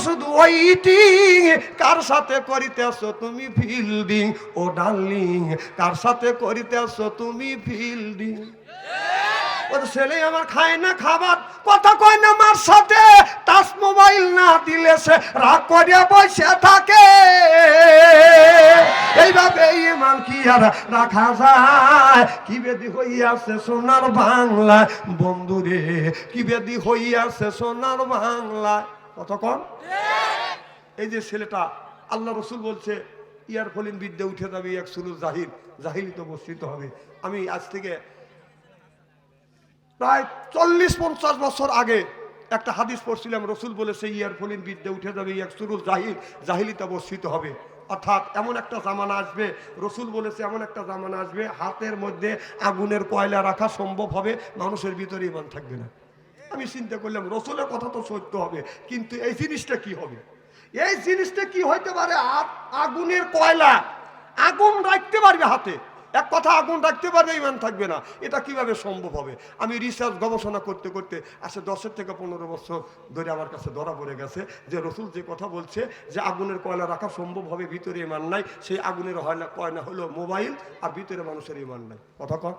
শুধু ওয়েটিং, কার সাথে করিতেছ তুমি ফিল্ডিং, ও ডার্লিং কার সাথে করিতেছ তুমি ফিল্ডিং। ওর ছেলে আমার খায় না খাবার, কথা কয় না মার সাথে, টাচ মোবাইল না দিলে সে রাগ করিয়া বসে থাকে। এইভাবে ইমান কি আর রাখা যায়? কি বেদি হইয়াছে সোনার বাংলা, বন্ধুরে কি বেদি হইয়াছে সোনার বাংলা। কতক্ষণ এই যে ছেলেটা, আল্লাহ রসুল বলছে ইয়ার ফলিন বিদ্যে উঠে যাবে, এক সুরুল জাহির, জাহিলিত বর্ষিত হবে। আমি আজ থেকে প্রায় 40-50 বছর আগে একটা হাদিস পড়ছিলাম, রসুল বলেছে ইয়ার ফলিন বিদ্যে উঠে যাবে, এক সুরুল জাহির, জাহিলিত বর্ষিত হবে। অর্থাৎ এমন একটা জামানা আসবে, রসুল বলেছে এমন একটা জামানা আসবে, হাতের মধ্যে আগুনের কয়লা রাখা সম্ভব হবে, মানুষের ভিতরে ইমান থাকবে না। আমি চিন্তা করলাম রসুলের কথা তো সত্য হবে, কিন্তু এই জিনিসটা কি হবে? এই জিনিসটা কি হইতে পারে? আগুনের কয়লা, আগুন রাখতে পারবে হাতে, এক কথা আগুন রাখতে পারবে, ইমান থাকবে না। এটা কিভাবে সম্ভব হবে? আমি রিসার্চ গবেষণা করতে করতে আসে 10 থেকে 15 বছর ধরে আমার কাছে ধরা পড়ে গেছে যে রসুল যে কথা বলছে যে আগুনের কয়লা রাখা সম্ভব হবে, ভিতরে ইমান নাই, সেই আগুনের কয়লা হলো মোবাইল, আর ভিতরে মানুষের ইমান নাই। কথা কন,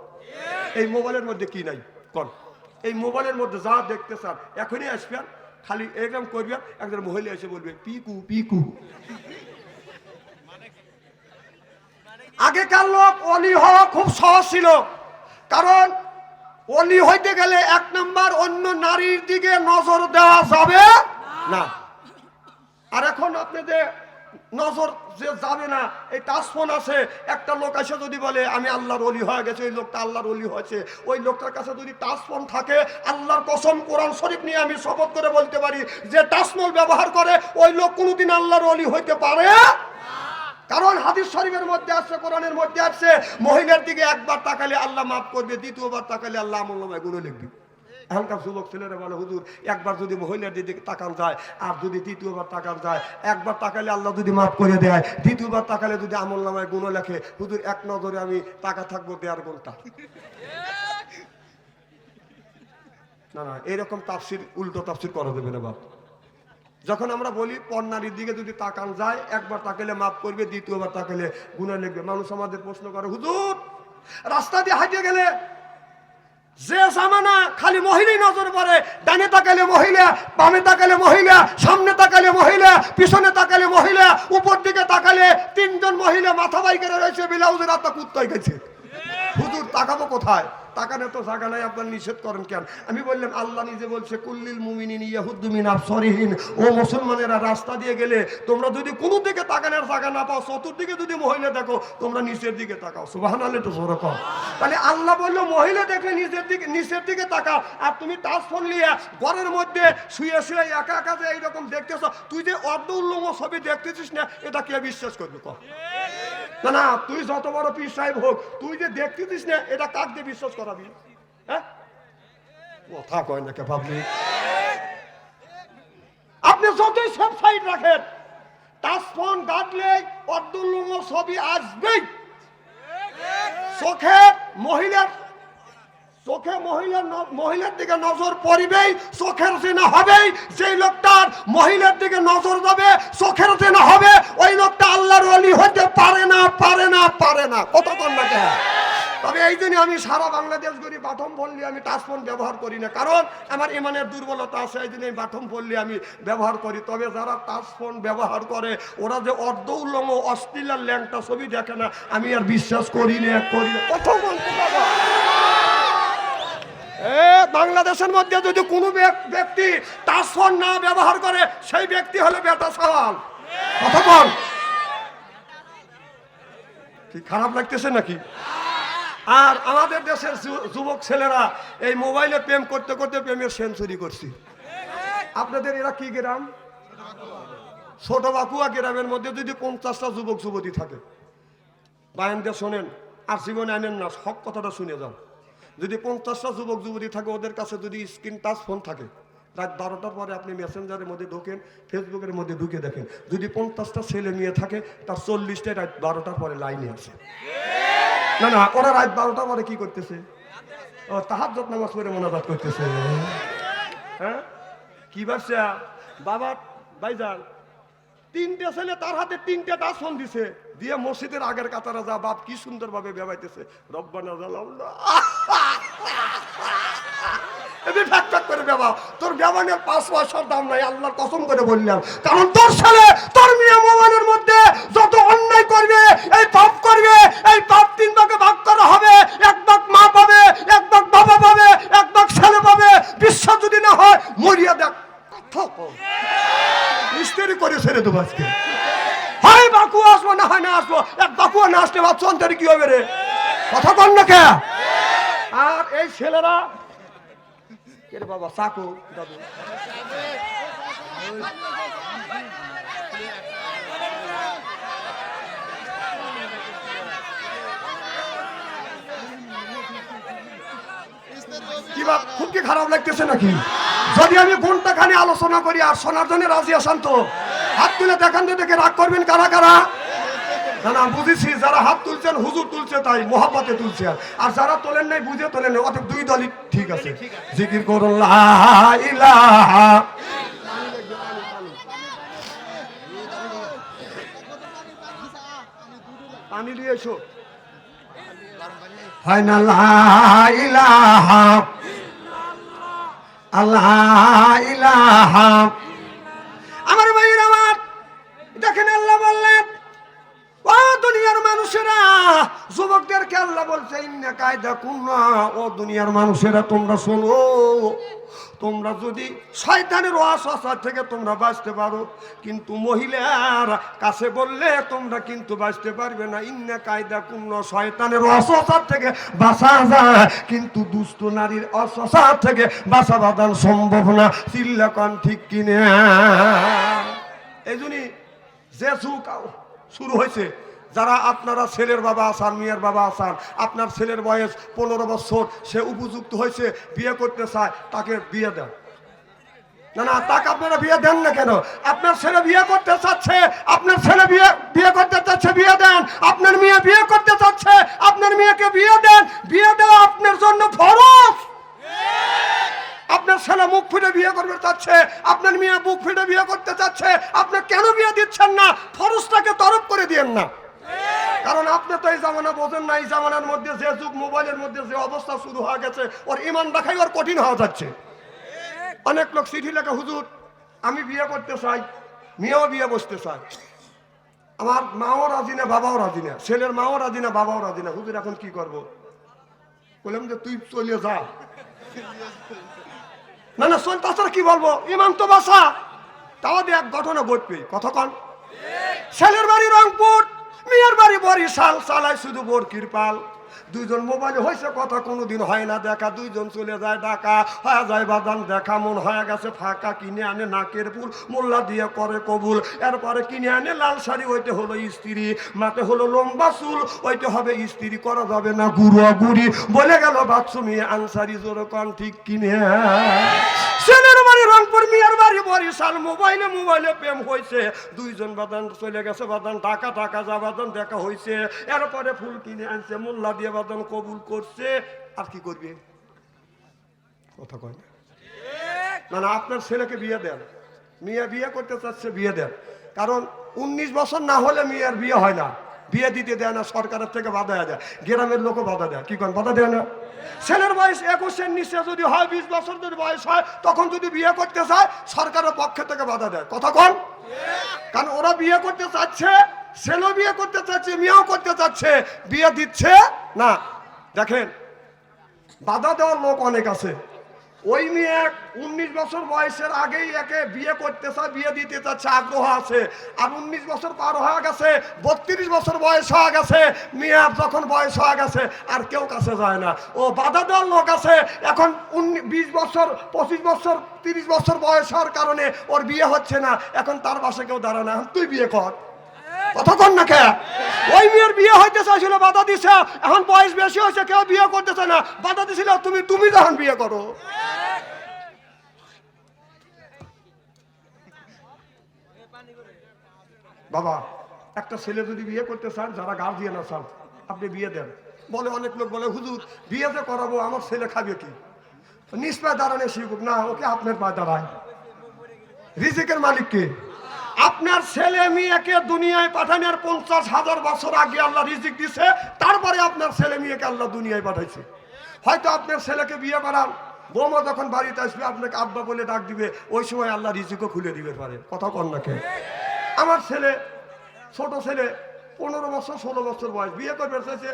এই মোবাইলের মধ্যে কি নাই কন? এই মোবাইলের মধ্যে যা দেখতে চান এখনই আসবেন, খালি এরকম করবেন, একজন মহিলা এসে বলবে পিকু পিকু। আগেকার লোক অলি হওয়া খুব সহজ ছিল, কারণ অলি হইতে গেলে 1 নাম্বার অন্য নারীর দিকে নজর দেওয়া যাবে না। আর এখন আপনাদের নজর যে যাবে না, এই টাচফোন আছে, একটা লোক এসে যদি বলে আমি আল্লাহর ওলি হয়ে গেছে, ওই লোকটা আল্লাহর ওলি হয়েছে, ওই লোকটার কাছে যদি টাচফোন থাকে, আল্লাহর কসম কোরআন শরীফ নিয়ে আমি শপথ করে বলতে পারি যে টাচফোন ব্যবহার করে ওই লোক কোনোদিন আল্লাহর ওলি হইতে পারে। কারণ হাদিস শরীফের মধ্যে আছে, কোরআনের মধ্যে আছে, মহিলার দিকে একবার তাকালে আল্লাহ মাফ করবে, দ্বিতীয়বার তাকালে আল্লাহ আমলনামায় গুনাহ লিখবে। এখনকার যুবক ছেলেরা বলে হুজুর একবার যদি মহিলার দিকে তাকান যায়, আর যদি তৃতীয়বার তাকান যায়, একবার তাকালে আল্লাহ যদি মাফ করে দেয়, দ্বিতীয়বার তাকালে যদি আমলনামায় গুনাহ লেখে, হুজুর এক নজরে আমি তাকা থাকবো 1.5 ঘন্টা। না না, এরকম তাফসির, উল্টো তাফসির করা দেবে না বাপ। যখন আমরা বলি পর্নারীর দিকে যদি তাকান যায়, একবার তাকালে মাফ করবে, দ্বিতীয়বার তাকালে গুনাহ লিখবে, মানুষ আমাদের প্রশ্ন করে হুজুর রাস্তা দিয়ে হাঁটিয়ে গেলে যে জামানা খালি মহিলাই নজর পড়ে, ডানে তাকালে মহিলা, বামে তাকালে মহিলা, সামনে তাকালে মহিলা, পিছনে তাকালে মহিলা, উপর দিকে তাকালে 3 জন মহিলা মাথা বাই করে রয়েছে, ব্লাউজের হাতটা কুত্তায় গেছে। হুজুর তাকাবো কোথায়? তাকানে তো জায়গা নাই, আপনার নিষেধ করেন কেন? আমি বললাম আল্লাহ নিজে বলছে কুল্লিল মুমিনিন ইয়াহুদ্দু মিন আবসারিহিম, ও মুসলমানেরা রাস্তা দিয়ে গেলে তোমরা যদি কোনো দিকে তাকানোর জায়গা না পাও, চতুর্দিকে যদি মহিলা দেখো, তোমরা নিচের দিকে তাকাও। সুবহানাল্লাহ, তো জোরে কও। তাহলে আল্লাহ বললো মহিলা দেখলে নিচের দিকে তাকাও, আর তুমি টাচ ফোন নিয়ে ঘরের মধ্যে শুয়ে শুয়ে একা একা যে এইরকম দেখতেছ, তুই যে অর্ধ উল্লঙ্গ ছবি দেখতেছিস না, এটা কে বিশ্বাস করবে? কর না না, তুই যত বড় পীর সাহেব হোক, তুই যে দেখতেছিস না, এটা কাক দিয়ে বিশ্বাস করাবি? হ্যাঁ, কথা কয় না কে ভাবলি? আপনি যতই সব সাইড রাখেন, টাচ ফোন ঘাটলে অর্ধুল্লঙ্গ ছবি আসবেই। চোখে মহিলার দিকে নজর পড়বেই, চোখের জেনা হবেই। যেই লোকটার মহিলার দিকে নজর যাবে, চোখের জেনা হবে, ওই লোকটা আল্লাহর ওলি হতে পারে না, পারে না, পারে না। কতক্ষণ না? তবে এই জন্য আমি সারা বাংলাদেশ ঘুরি, বাথম পল্লী আমি টাচফোন ব্যবহার করি না, কারণ আমার ইমানের দুর্বলতা আছে, এই জন্য বাথম পল্লী আমি ব্যবহার করি। তবে যারা টাচফোন ব্যবহার করে, ওরা যে অর্ধ উল্লঙ্গ অশ্লীল ল্যাংটা ছবি দেখে না, আমি আর বিশ্বাস করি না, করি না। কত বলতে পারবো? বাংলাদেশের মধ্যে যদি কোনো ব্যক্তি টাচফোন না ব্যবহার করে, সেই ব্যক্তি হলো বেটা সাওয়াল। কতক্ষণ? কি খারাপ লাগতেছে নাকি? আর আমাদের দেশের যুবক ছেলেরা এই মোবাইলে প্রেম করতে করতে প্রেমের সেঞ্চুরি করছি। আপনাদের এরা কি গ্রাম? ছোট বাকুয়া গ্রামের মধ্যে যদি 50টা যুবক যুবতী থাকে, বায়ানদের শোনেন আর জীবনে আনেন না, সব কথাটা শুনে যান। যদি 50টা যুবক যুবতী থাকে, ওদের কাছে যদি স্ক্রিন টাচ ফোন থাকে, রাত 12টার পরে আপনি মেসেঞ্জারের মধ্যে ঢোকেন, ফেসবুকের মধ্যে ঢুকে দেখেন, যদি 50টা ছেলে মেয়ে থাকে, তার 40টাই রাত 12টার পরে লাইনে আছে। না না, ওরা রাত 12টার পরে কি করতেছে? ও তাহাজ্জুদ নামাজ পড়ে মোনাজাত করতেছে। হ্যাঁ, কি ভাবছে? ভাইজান, 3টে ছেলে তার হাতে 3টে টাসন দিছে, দিয়ে মসজিদের আগের কাতারে যা বাপ কি সুন্দর ভাবে বেবাইতেছে, রব্বানা জালাল্লাহ এদি ঠাক ঠাক করে বেবা। তোর বেবানের 5 পয়সার দাম নাই, আল্লাহর কসম করে বললাম। কারণ তোর ছেলে তোর মিয়া মোবাইলের মধ্যে যত অন্যায় করবে, এই পাপ করবে, এই পাপ 3 ভাগে ভাগ করা হবে। 1 ভাগ মা পাবে, 1 ভাগ বাবা পাবে, 1 ভাগ ছেলে পাবে। বিশ্বাস যদি না হয় মরিয়া দেখ, মিস্ত্রি করে ছেড়ে দেবো আজকে। হয় বাকু আসবো, না হয় না আসবো। এক বাকুয়া না আসলে ভাবছো অন্তরে কি হবে রে? কথা বল না কে? আর এই ছেলেরা কে বাবা চাকু দাদু কি বাপ, খুব কি খারাপ লাগতেছে নাকি? যদি আমি ঘন্টা খানি আলোচনা করি আর শোনার জন্য রাজি আসান তো হাত তুলে দেখান তো, দেখে রাগ করবেন কারা কারা? না না বুঝেছি, যারা হাত তুলছেন হুজুর তুলছে তাই মোহাব্বতে তুলছে, আর যারা তোলেন নাই বুঝে তোলেন নাই, অতএব 2 দলই ঠিক আছে। জিকির করুন লা ইলাহা, পানি দিয়ে এসো, হয় না লা ইলাহা আল্লাহ ইলাহা। আমার ভাইয়ের আমার দেখেন, আল্লাহ বললেন ও দুনিয়ার মানুষেরা, যুবকদেরকে আল্লাহ বলছে ইন্না কায়দা কুন্না, ও দুনিয়ার মানুষেরা তোমরা শোনো, তোমরা যদি শয়তানের ওয়াসওয়াসা থেকে তোমরা বাঁচতে পারো, কিন্তু মহিলার কাছে বললে তোমরা কিন্তু বাঁচতে পারবে না। ইন্না কায়দা কুন্না, শয়তানের ওয়াসওয়াসা থেকে বাঁচা যায়, কিন্তু দুষ্ট নারীর ওয়াসওয়াসা থেকে বাঁচা বাঁধান সম্ভব না। চিল্লাকন ঠিক কিনা? এই জন্যই যে যুগ শুরু হয়েছে, যারা আপনারা ছেলের বাবা আসান, মেয়ের বাবা আসান, আপনার ছেলের বয়স 15 বছর, সে উপযুক্ত হয়েছে, বিয়ে করতে চায়, তাকে বিয়ে দেন। না না, তাকে আপনারা বিয়ে দেন না কেন? আপনার ছেলে বিয়ে করতে চাচ্ছে, আপনার ছেলে বিয়ে করতে চাচ্ছে, বিয়ে দেন। আপনার মেয়ে বিয়ে করতে চাচ্ছে, আপনার মেয়েকে বিয়ে দেন। বিয়ে দেওয়া আপনার জন্য ফরজ। আপনার ছেলে মুখ ফুটে বিয়ে করতে চাচ্ছে, আপনার মেয়ে বুক ফুটে বিয়ে করতে চাচ্ছে, আপনি কেন বিয়ে দিচ্ছেন না? ফরজটাকে তরফ করে দিয়েন না। কারণ আপনি তো এই জামানা বোঝেন না, এই জামানার মধ্যে যে যুগ, মোবাইলের মধ্যে যে অবস্থা শুরু হয়ে গেছে, ওর ইমান রাখাই ওর কঠিন হয়ে যাচ্ছে। অনেক লোক চিঠি লেখা, হুজুর আমি বিয়ে করতে চাই, মেয়েও বিয়ে বসতে চায়, আমার মাও রাজি না, বাবাও রাজি না, ছেলের মাও রাজি না, বাবাও রাজি না, হুজুর এখন কি করবো? বললাম যে তুই চলে যা। না না শোন, তাছাড়া কি বলবো, ইমান তো বাসা। তাহলে এক ঘটনা ঘটবে, কথা কন। ছেলের বাড়ি রংপুর, মেয়ের বাড়ি বরিশাল, চালায় শুধু বরকির পাল। 2 জন মোবাইলে হয়েছে কথা, কোনোদিন হয় না দেখা, 2 জন চলে যায় ঢাকা, হয়ে যায় বাদান দেখা, মন হয়ে গেছে ফাঁকা, কিনে আনে নাকের ফুল, মোল্লা দিয়ে করে কবুল, এরপরে কিনে আনে লাল শাড়ি, ওইটা হলো স্ত্রী, মাঠে হলো লম্বা চুল, ওইটা হবে স্ত্রী, করা যাবে না গুড়া গুড়ি, বলে গেল বাথরুমে আনসারি, জোর কন ঠিক কিনে? ছেলের বাড়ি রংপুর, মেয়ের বাড়ি বরিশাল, মোবাইলে মোবাইলে প্রেম হয়েছে, 2 জন বাদান চলে গেছে, বাদান ঢাকা, ঢাকা যা বাদান দেখা হয়েছে, এরপরে ফুল কিনে আনছে, মোল্লা দিয়ে বাদান কবুল করছে। আর কি করবে? কথা কয় না না, আপনার ছেলেকে বিয়ে দেন, মেয়ে বিয়ে করতে চাচ্ছে বিয়ে দেন। কারণ 19 বছর না হলে মেয়ের বিয়ে হয় না, বিয়ে দিতে দেয় না, সরকারের থেকে বাধা দেয়, গ্রামের লোকও বাধা দেয়। কি করেন, বাধা দেয় না? ছেলের বয়স 21-এর নিচে যদি হয়, 20 বছর যদি বয়স হয়, তখন যদি বিয়ে করতে চায়, সরকারের পক্ষ থেকে বাধা দেয়। কথা কন? কারণ ওরা বিয়ে করতে চাচ্ছে, ছেলেও বিয়ে করতে চাচ্ছে, মেয়েও করতে চাচ্ছে, বিয়ে দিচ্ছে না। দেখেন, বাধা দেওয়ার লোক অনেক আছে। ওই মেয়ে 19 বছর বয়সের আগেই একে বিয়ে করতে চায়, বিয়ে দিতে চাচ্ছে, আগ্রহ আছে। আর 19 বছর পার হয়ে গেছে, 32 বছর বয়স হয়ে গেছে, মেয়ের যখন বয়স হয়ে গেছে, আর কেউ কাছে যায় না। ও বাধা দেওয়ার লোক আছে। এখন 20 বছর, 25 বছর, 30 বছর বয়স হওয়ার কারণে ওর বিয়ে হচ্ছে না, এখন তার পাশে কেউ দাঁড়ায় না, তুই বিয়ে কর। কথা কন না কে? ওই মেয়ের বিয়ে হইতে চাইছিল, বাধা দিছে, এখন বয়স বেশি হয়েছে, কেউ বিয়ে করতেছে না, বাধা দিছিল, তুমি যখন বিয়ে করো। বাবা, একটা ছেলে যদি বিয়ে করতে চান, যারা গার্জিয়ান আছেন, আপনি বিয়ে দেন। বলে অনেক লোক বলে, হুজুর বিয়েতে করাবো, আমার ছেলে খাবে কি? নিজ পায়ে দাঁড়ানো শিখুক না, ওকে আপনার পায়ে দাঁড়ায়। রিজিকের মালিক কে? আপনার ছেলে মেয়েকে দুনিয়ায় পাঠানোর 50,000 বছর আগে আল্লাহ রিজিক দিছে, তারপরে আপনার ছেলে মেয়েকে আল্লাহ দুনিয়ায় পাঠাইছে। হয়তো আপনার ছেলেকে বিয়ে করান, বৌমা যখন বাড়িতে আসবে আপনাকে আব্বা বলে ডাক দিবে, ওই সময় আল্লাহ রিজিকও খুলে দিবে পারে। কথা কন না কে? আমার ছেলে, ছোট ছেলে, 15 বছর 16 বছর বয়স, বিয়ে করবে চাইছে,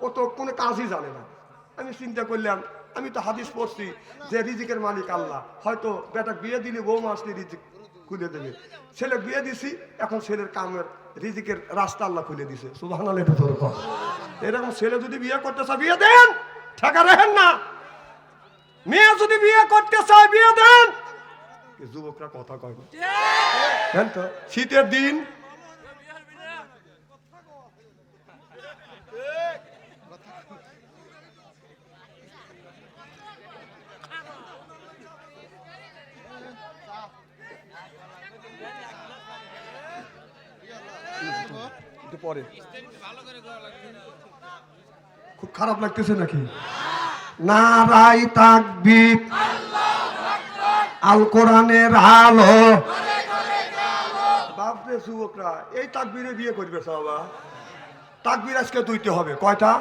ও তো কোনো কাজই জানে না। আমি চিন্তা করলাম, আমি তো হাদিস পড়ছি যে রিজিকের মালিক আল্লাহ, হয়তো বেটা বিয়ে দিলে বৌমা আসলে রিজিক খুলে দেবে। ছেলে বিয়ে দিছি, এখন ছেলের কামের রিজিকের রাস্তা আল্লাহ খুলে দিছে। সুবহানাল্লাহ। এটা তোর কথা। এরকম ছেলে যদি বিয়ে করতে চায় বিয়ে দেন, ঠেকা রাখেন না। মেয়ে যদি বিয়ে করতে চায় বিয়ে দেন। যুবকরা কথা কয় না, জান তো শীতের দিন পরে খুব খারাপ লাগতেছে নাকি? নারাই তাকবীর, আল কোরআনের আলো। বাপরে যুবকরা, এই তাকবীরে বিয়ে করবে সবা? তাকবীর আজকে দুইতে হবে। কয়টা?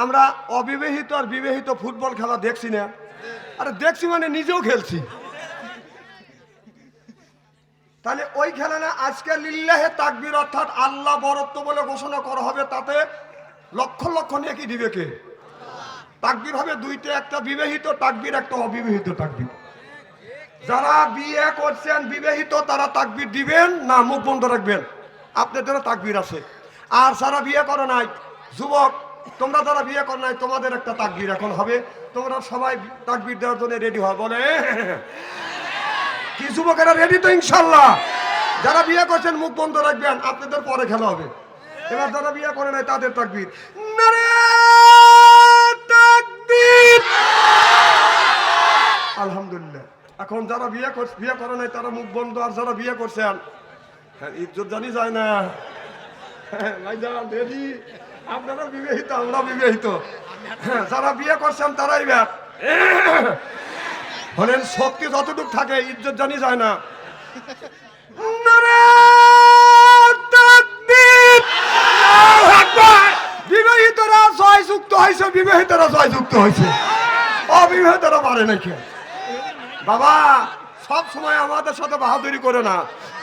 আমরা অবিবাহিত আর বিবাহিত ফুটবল খেলা দেখছি না? আরে দেখছি মানে নিজেও খেলছি। তাহলে ওই খেলা না, আজকে লিল্লাহে তাকবীর অর্থাৎ আল্লাহ বরত্ব বলে ঘোষণা করা হবে, তাতে লক্ষ লক্ষ নেকি দিবে কে? তাকবীর হবে দুইটা, একটা বিবাহিত তাকবীর, একটা অবিবাহিত তাকবীর। যারা বিয়ে করছেন বিবাহিত তারা তাকবীর দিবেন না, মুখ বন্ধ রাখবেন, আপনাদের তাকবীর আছে। আর যারা বিয়ে করে নাই, যুবক তোমরা যারা বিয়ে করে নাই, তোমাদের একটা তাকবীর এখন হবে। তোমরা সবাই তাকবীর দেওয়ার জন্য রেডি হয় বলে? কি যুবকেরা রেডি তো ইনশাল্লাহ? যারা বিয়ে করছেন মুখ বন্ধ রাখবেন, আপনাদের পরে খেলা হবে। এবার যারা বিয়ে করে নাই তাদের তাকবীর। নারে তাকবীর। আলহামদুলিল্লাহ। এখন যারা বিয়ে করে নাই তারা মুখ বন্ধ, আর যারা বিয়ে করছেন, হ্যাঁ ইজ্জত জানি যায় না ভাইজান রেডি? আপনারা বিবাহিত, আমরা বিবাহিত। যারা বিয়ে করছেন তারাই ব্যাট হলেন, শক্তি যতটুকু থাকে ইজ্জত জানি যায় না। বিবাহিতরা জয়যুক্ত হয়েছে, বিবাহিতরা জয়যুক্ত হয়েছে, অবিবাহিতরা পারে নাকি? বাবা সব সময় আমাদের সাথে বাহাদুরি করে না,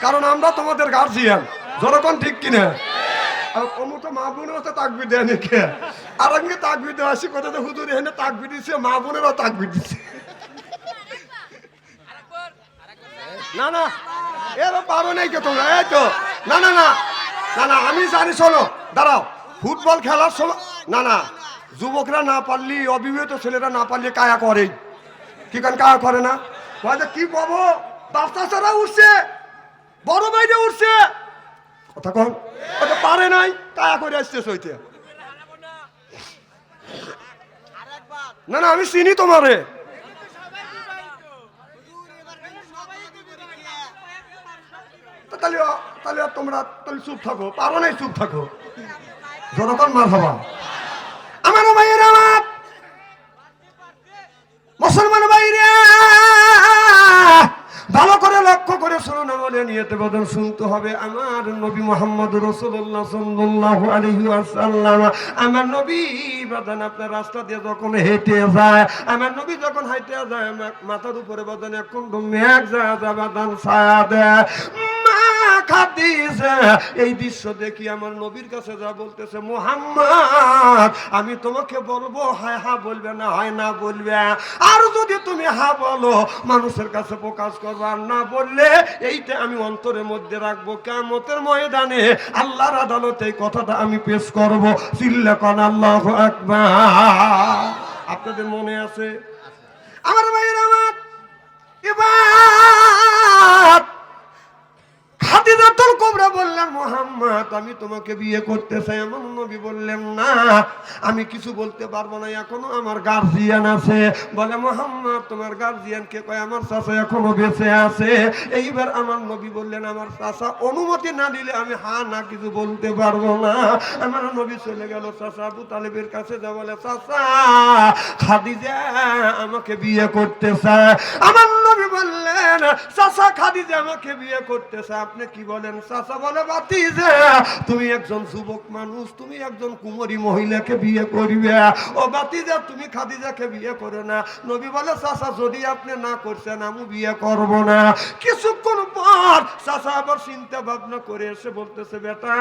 কারণ আমরা তোমাদের গার্জিয়ান। যখন ঠিক কিনা? অমুক মা বোনেরও তো তাকবীর দেয় নাকি? আর আমি তাকবীর দেওয়া আসি কোথাতে হুজুর এখানে তাকবীর দিচ্ছে, মা বোনেরও তাকবীর দিচ্ছে। না না এর পারো নাই কে তোমরা? এই তো না না না না না, আমি জানি। শোনো দাঁড়াও, ফুটবল খেলার সময় না না, যুবকরা না পারলি, অবিবাহিত ছেলেরা না পারলে কায়া করে। কি কান কায়া করে না? কি কবো, বাচ্চারা উঠছে, বড় বাইরে উঠছে, কথা কন পারে নাই, কায়া করে আসছে সইতে। না না আমি চিনি তোমারে। তাহলে তোমরা তাহলে চুপ থাকো, পারো নাই চুপ থাকো। জনগণ মার হবা। আমার ভাইয়ের, আমার মুসলমান ভাইরা ভালো করে লক্ষ্য করে শুনুন, আমাদের নিয়তে বদন শুনতে হবে। আমার নবী মুহাম্মদ রাসূলুল্লাহ সাল্লাল্লাহু আলাইহি ওয়াসাল্লাম, আমার নবী বদন আপনার রাস্তা দিয়ে যখন হেঁটে যায়, আমার নবী যখন হেঁটে যায়, মাথার উপরে বদন এখন মেঘ যায়, বদন ছায়া দেয়। এই দৃশ্য দেখি আমার নবীর কাছে যা বলতেছে, মুহাম্মদ আমি তোমাকে বলবো, হয় হা বলবে, না হয় না বলবে। আর যদি তুমি হা বলো মানুষের কাছে প্রকাশ করবো, আর না বললে এইটা আমি অন্তরের মধ্যে রাখবো। কিয়ামতের ময়দানে আল্লাহর আদালতে এই কথাটা আমি পেশ করবো। চিল্লা কোন আল্লাহু আকবার। আপনাদের মনে আছে? আমার ভাইয়েরা, আমার এবার খাদিজাতুল কুবরা বললেন, মুহাম্মদ আমি তোমাকে বিয়ে করতে চাই। আমার নবী বললেন, না আমি কিছু বলতে পারবো না, এখনো আমার গার্জিয়ান আছে। বলে, মুহাম্মদ তোমার গার্জিয়ান কে? কয় আমার চাচা এখনো বেঁচে আছে। এইবার আমার নবী বললেন, আমার চাচা অনুমতি না দিলে আমি হা না কিছু বলতে পারবো না। আমার নবী চলে গেল চাচা আবু তালেবের কাছে, যা বলে, চাচা খাদিজা আমাকে বিয়ে করতে চায়। আমার নবী বললেন চাচা খাদিজা আমাকে বিয়ে করতেছে, আপনি কি বলেন? চাচা বলে ভাতিজা তুমি একজন যুবক মানুষ, তুমি একজন কুমারী মহিলাকে বিয়ে করবে, ও ভাতিজা তুমি খাদিজাকে বিয়ে করো না। নবী বলে চাচা যদি আপনি না করছেন আমি বিয়ে করব না। কিছুক্ষণ পর চাচা আবার চিন্তা ভাবনা করে এসে বলতেছে বেটা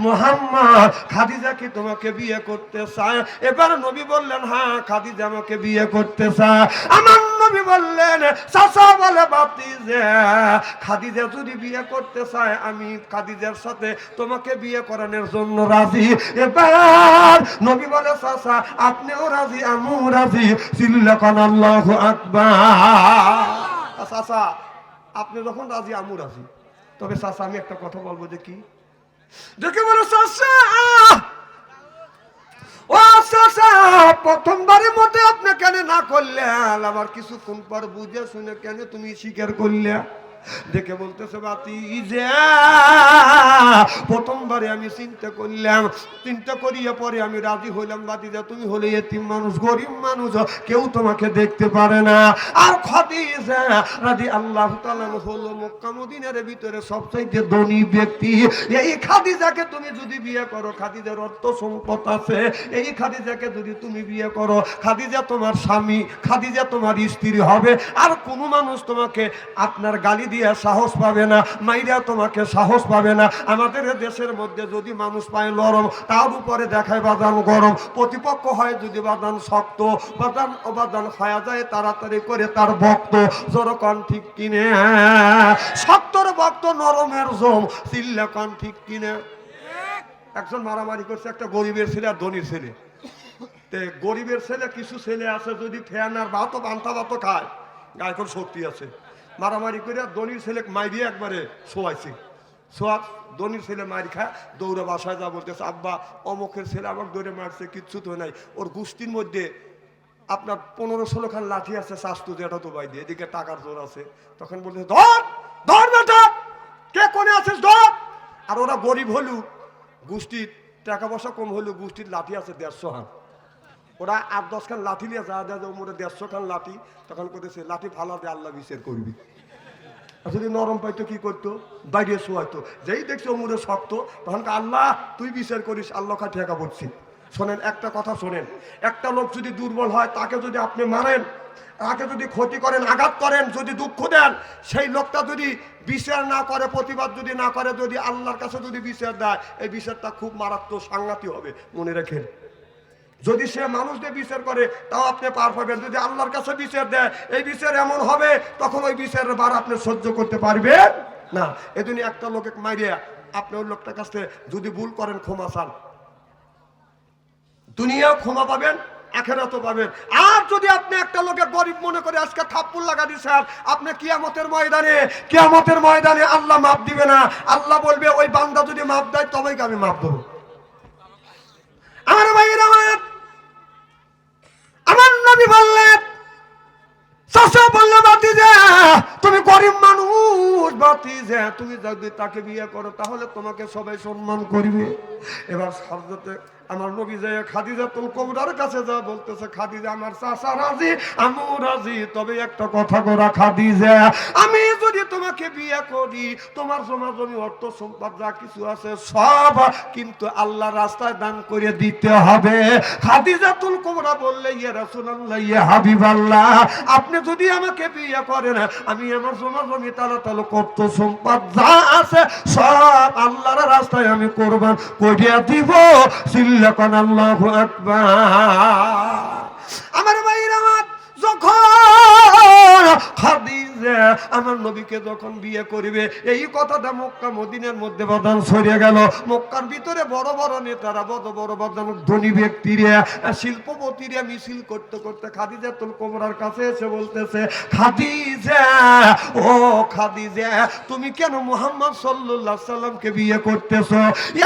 মুহাম্মদ খাদিজা কি তোমাকে বিয়ে করতে চায়? এবার নবী বললেন হ্যাঁ খাদিজা আমাকে বিয়ে করতে চায়। আমার নবী বললেন চাচা বলে ভাতিজা খাদিজা যদি বিয়ে করতে চায় আমি খাদিজার সাথে তোমাকে বিয়ে করানোর জন্য রাজি। এবার নবী বলে চাচা আপনিও রাজি আমিও রাজি, চিল্লাকান আল্লাহু আকবার। চাচা আপনি যখন রাজি আমিও রাজি, তবে চাচা আমি একটা কথা বলবো যে কি দেখে বলো চাচা ও চাচা প্রথমবারের মতো আপনি কেন না করলেন, আবার কিছুক্ষণ পর বুঝে শুনে কেন তুমি স্বীকার করলে? দেখে বলতেছে ভাতিজা প্রথমবারে আমি চিন্তা করলাম, চিন্তা করিয়া পরে আমি রাজি হইলাম। ভাতিজা তুমি হলে এতিম মানুষ, গরিব মানুষ, কেউ তোমাকে দেখতে পারে না। আর খাদিজা রাদিয়াল্লাহু তাআলা হলো মক্কা মদিনার ভিতরে সবচেয়ে ধনী ব্যক্তি। এই খাদিজাকে তুমি যদি বিয়ে করো, খাদিজার অর্থ সম্পদ আছে, এই খাদিজাকে যদি তুমি বিয়ে করো খাদিজা তোমার স্বামী, খাদিজা তোমার স্ত্রী হবে। আর কোনো মানুষ তোমাকে আপনার গালি দিয়ে সাহস পাবে না, মাইরা তোমাকে সাহস পাবে না। আমাদের দেশের মধ্যে যদি মানুষ পায় নরম, তার উপরে দেখায় বাদান গরম, প্রতিপক্ষ হয় যদি বাদান শক্ত, বাদান হয়ে যায় তাড়াতাড়ি করে তার ভক্ত। জোরকন ঠিক কিনে? শক্তর ভক্ত নরমের জম, চিল্লাকন ঠিক কিনে? একজন মারামারি করছে একটা গরিবের ছেলে আর ধনীর ছেলে। গরিবের ছেলে কিছু ছেলে আছে যদি ফ্যান আর ভাত বান্তা ভাত খায়, গায়ে কোন শক্তি আছে, মারামারি করে ধনীর ছেলে মাইরিয়ে একবারে শোয়াইছে। সোয়াক ধনীর ছেলে মারি খায়, দৌড়ে বাসায় যা বলতেছে আব্বা অমুকের ছেলে আমাকে দৌড়ে মারছে, কিচ্ছু তো নাই, ওর গোষ্ঠীর মধ্যে আপনার 15-16 খান লাঠি আছে, শাস্তু যেটা তো বাই দিয়ে, এদিকে টাকার জোর আছে। তখন বলতেছে ধর ধর বেটা, কে কোনে আছিস ধর। আর ওরা গরিব হলু, গোষ্ঠীর টাকা পয়সা কম হলু, গোষ্ঠীর লাঠি আছে 150 হান। ওরা 8-10 খান লাঠি নিয়ে যা দেয় ওমরে 150 খান লাঠি। তখন করতেছে লাঠি ফালা দিয়ে আল্লাহ বিচার করবি। যদি নরম পাইতো কি করতো, বাইরে শোয়াইতো। যেই দেখছে ওমরে শক্ত, তখন আল্লাহ তুই বিচার করিস, আল্লাহ খা ঠেকা পড়ছি। শোনেন একটা কথা শোনেন, একটা লোক যদি দুর্বল হয় তাকে যদি আপনি মারেন, তাকে যদি ক্ষতি করেন, আঘাত করেন, যদি দুঃখ দেন, সেই লোকটা যদি বিচার না করে, প্রতিবাদ যদি না করে, যদি আল্লাহর কাছে যদি বিচার দেয়, এই বিচারটা খুব মারাত্মক সাংঘাতিক হবে, মনে রাখেন। যদি সে মানুষদের বিচার করে তাও আপনি পার পাবেন, যদি আল্লাহর কাছে বিচার দেয় এই বিচার এমন হবে তখন ওই বিচারের বার আপনি সহ্য করতে পারবেন না। এজন্য একটা লোকে মারিয়া আপনি ওই লোকটার কাছে যদি ভুল করেন ক্ষমা চান, দুনিয়াও ক্ষমা পাবেন, আখেরাতও পাবেন। আর যদি আপনি একটা লোকে গরিব মনে করে আজকে থাপ্পড় লাগা দিয়েছেন, আপনি কিয়ামতের ময়দানে আল্লাহ মাফ দিবে না। আল্লাহ বলবে ওই বান্দা যদি মাফ দেয় তবেই আমি মাফ দেবো। আমার ভাইয়ের আমার নবী বললেন, চাচা বললে ভাতিজা তুমি গরিব মানুষ, ভাতিজা তুমি যদি তাকে বিয়ে করো তাহলে তোমাকে সবাই সম্মান করবে। এবার হযরতে আমার নবী যায় খাদিজাতুল কুবরার কাছে যা বলতেছে খাদিজা আমার চাচা রাজি আমিও রাজি, তবে একটা কথা গোরা খাদিজা আমি যদি তোমাকে বিয়ে করি তোমার জমা জমি অর্থ সম্পদ যা কিছু আছে সব কিন্তু আল্লাহর রাস্তায় দান করে দিতে হবে। খাদিজাতুল কুবরা বললে ইয়া রাসূলুল্লাহ ইয়া হাবিবাল্লাহ আপনি যদি আমাকে বিয়ে করেন আমি আমার জমা জমি তালাতাল অর্থ সম্পদ যা আছে সব আল্লাহর রাস্তায় আমি কুরবান করিয়া দিব। সিল্লাকান আল্লাহু আকবার। আমার ভাইরা যখন খাদিজা আমার নবীকে যখন বিয়ে করবে এই কথাটা মক্কা মদিনার মধ্যে বাদান ছড়িয়ে গেল। মক্কার ভিতরে বড় বড় নেতারা, বড় বড় ধনী ব্যক্তিরা, শিল্পপতিরা মিছিল করতে করতে খাদিজাতুল কুবরার কাছে এসে বলতেছে খাদিজা ও খাদিজা তুমি কেন মুহাম্মদ সাল্লাল্লাহু আলাইহি সাল্লামকে বিয়ে করতেছো?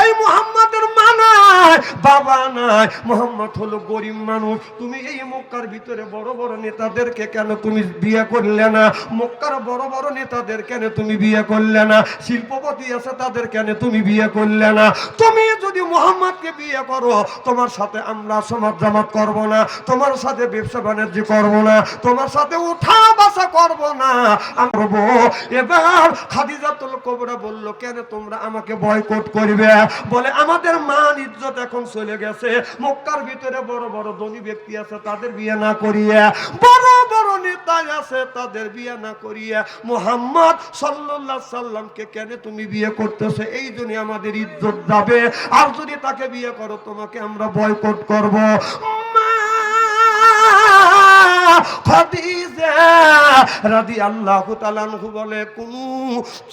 এই মুহাম্মাদের মা নাই, বাবা নাই, মুহাম্মদ হলো গরিব মানুষ, তুমি এই মক্কার ভিতরে বড় বড় নেতাদেরকে কেন তুমি বিয়ে করলে না? মক্কার বড় বড় নেতাদের কেন তুমি বিয়ে করলে না? শিল্পপতি আছে তাদের কেন তুমি বিয়ে করলে না? তুমি যদি মুহাম্মদকে বিয়ে করো, তোমার সাথে আমরা সমাজ জামাত করব না, তোমার সাথে ব্যবসা বাণিজ্য করব না, তোমার সাথে উঠা বসা করব না, করব। এবার খাদিজাতুল কুবরা বলল, কেন তোমরা আমাকে বয়কট করবে? বলে আমাদের মান ইজ্জত এখন চলে গেছে। মক্কার ভিতরে বড় বড় ধনী ব্যক্তি আছে, তাদের বিয়ে না করিয়ে, বড় বড় নেতা আছে তাদের বিয়ে না করিয়ে মুহাম্মদ সাল্লাল্লাহু আলাইহি সাল্লামকে কেন তুমি বিয়ে করতেছো? এই জন্য আমাদের ইজ্জত যাবে, আর যদি তাকে বিয়ে করো তোমাকে আমরা বয়কট করব। খাদিজা রাদিয়াল্লাহু তাআলা আনহু বলে, কোন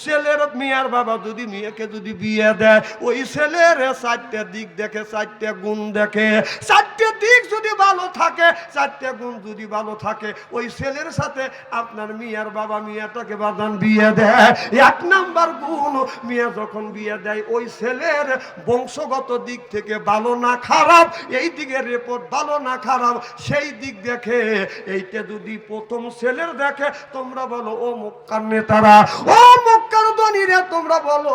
ছেলের মেয়ের বাবা যদি মেয়েকে যদি বিয়ে দেয়, ওই ছেলের চারটে দিক দেখে, চারটে গুণ দেখে। চারটে দিক যদি ভালো থাকে, চারটে গুণ যদি ভালো থাকে, ওই ছেলের সাথে আপনার মেয়ের বাবা মেয়েটাকে বাদান বিয়ে দেয়। এক নাম্বার গুণ, মেয়ে যখন বিয়ে দেয় ওই ছেলের বংশগত দিক থেকে ভালো না খারাপ, এই দিকের রিপোর্ট ভালো না খারাপ, সেই দিক দেখে। এইটা যদি প্রথম ছেলের দেখে, তোমরা বলো ও মক্কার নেতারা, ও মক্কার ধনীরা, তোমরা বলো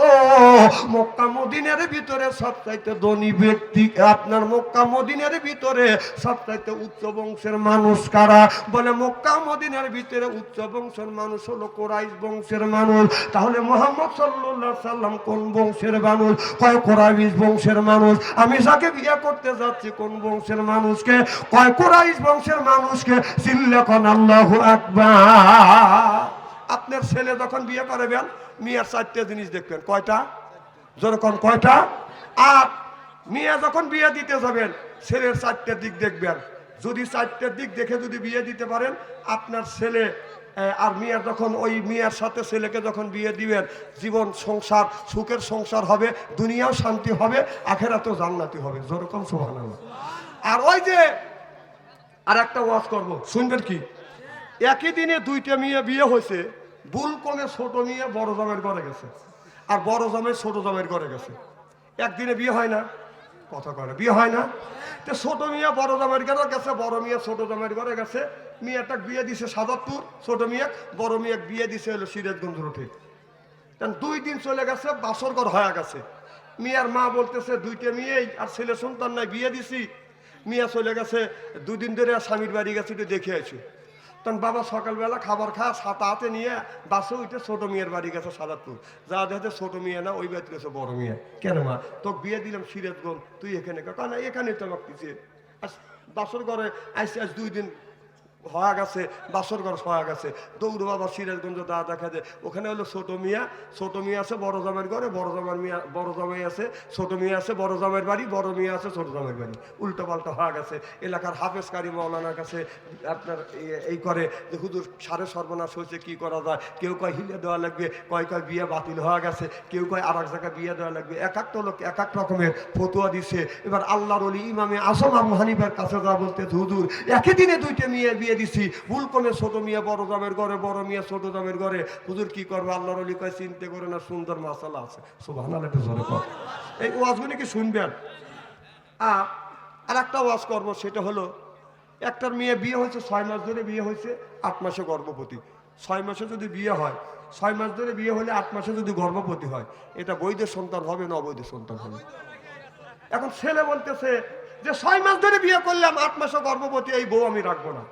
মক্কা মদিনার ভিতরে সবচাইতে ধনী ব্যক্তি, আপনার মক্কা মদিনার ভিতরে সবচাইতে উচ্চ বংশের মানুষ কারা? বলে মক্কা মদিনার ভিতরে উচ্চ বংশের মানুষ হলো কুরাইশ বংশের মানুষ। তাহলে মুহাম্মদ সাল্লাল্লাহু আলাইহি সাল্লাম কোন বংশের মানুষ? কয় কুরাইশ বংশের মানুষ। আমি যাকে বিয়ে করতে যাচ্ছি কোন বংশের মানুষকে? কয় কুরাইশ বংশের মানুষকে। চিল্লাখন আল্লাহু আকবার। আপনার ছেলে যখন বিয়ে করবেন, মিয়ার চারটে জিনিস দেখবেন। কয়টা? যেরকম কয়টা? আর মিয়া যখন বিয়ে দিতে যাবেন, ছেলের চারটে দিক দেখবেন। যদি চারটে দিক দেখে যদি বিয়ে দিতে পারেন, আপনার ছেলে আর মিয়ার যখন ওই মিয়ার সাথে ছেলেকে যখন বিয়ে দিবেন, জীবন সংসার সুখের সংসার হবে, দুনিয়াও শান্তি হবে, আখেরাতেও জান্নাতি হবে। যেরকম সুবহানাল্লাহ। আর ওই যে আর একটা ওয়াজ করব, শুনবেন কি? একই দিনে দুইটা মেয়ে বিয়ে হয়েছে, ভুল কমে ছোট মেয়ে বড় জামাইয়ের ঘরে গেছে, আর বড় জামাই ছোট জামাইয়ের ঘরে গেছে। একদিনে বিয়ে হয় না? কথা করে বিয়ে হয় না? তো ছোট মেয়ে বড় জামাইয়ের ঘরে গেছে, বড় মেয়ে ছোট জামাইয়ের ঘরে গেছে। মেয়েটা বিয়ে দিছে সাদাতপুর, ছোট মেয়ে, বড় মেয়ে বিয়ে দিছে হলো সিরাজগঞ্জ রোডে। কারণ 2 দিন চলে গেছে, বাসর ঘর হয়ে গেছে। মেয়ের মা বলতেছে, দুইটা মেয়েই আর ছেলে সন্তান নাই, বিয়ে দিছি। মিয়া চলে গেছে, 2 দিন ধরে স্বামীর বাড়ি গেছে, একটু দেখে আছি। তখন বাবা সকালবেলা খাবার খায়, ছাতা হাতে নিয়ে বাসে উঠে ছোট মেয়ের বাড়ি গেছে সাদাতপুর। যা দেখে ছোট মেয়ে না, ওই বাড়িতে গেছে বড় মেয়ে। কেন মা, তোকে বিয়ে দিলাম সিরাজগঞ্জ, তুই এখানে কেন? এখানে তো আমাকে দিচ্ছে। বাসর ঘরে আইসে, আজ 2 দিন হয়ে গেছে, বাসর ঘর হয়ে গেছে। দৌড় বাবা সিরাজগঞ্জ দা দেখা যায়, ওখানে হলো ছোট মিয়া। ছোট মিয়া আছে বড় জামাইয়ের ঘরে, বড় জামাই মিয়া, বড় জামাই আছে, ছোট মিয়া আছে বড় জামাইয়ের বাড়ি, বড় মিয়া আছে ছোট জামাইয়ের বাড়ি। উল্টো পাল্টা হয়ে গেছে। এলাকার হাফেজ কারি মাওলানার কাছে আপনার এই করে যে হুজুর সারে সর্বনাশ হয়েছে, কি করা যায়? কেউ কয় হিলে দেওয়া লাগবে, কয় বিয়ে বাতিল হয়ে গেছে, কেউ কয় আর এক জায়গায় বিয়ে দেওয়া লাগবে। এক একটা লোক এক এক রকমের ফতুয়া দিছে। এবার আল্লাহর ওলি ইমামে আজম আবু হানিফার কাছে যা বলতে, হুজুর একই দিনে 2টা মেয়ে বিয়ে দিছি, ভুল কমে ছোট মিয়া বড় জামের ঘরে, বড় মিয়া ছোট জামের ঘরে। হুজুর কি করবো? আল্লাহর ওলি কয় চিন্তা করে না, সুন্দর মাসালা আছে। সুবহানাল্লাহ। এই ওয়াজগুলি কি শুনবেন? আর একটা ওয়াজ করবো, সেটা হলো একটার মেয়ে বিয়ে হয়েছে 6 মাস ধরে বিয়ে হয়েছে, 8 মাসে গর্ভবতী। 6 মাসে যদি বিয়ে হয়, 6 মাস ধরে বিয়ে হলে 8 মাসে যদি গর্ভবতী হয়, এটা বৈধ সন্তান হবে না অবৈধ সন্তান হবে? এখন ছেলে বলতেছে যে 6 মাস ধরে বিয়ে করলাম, 8 মাসে গর্ভবতী, এই বউ আমি রাখবো না।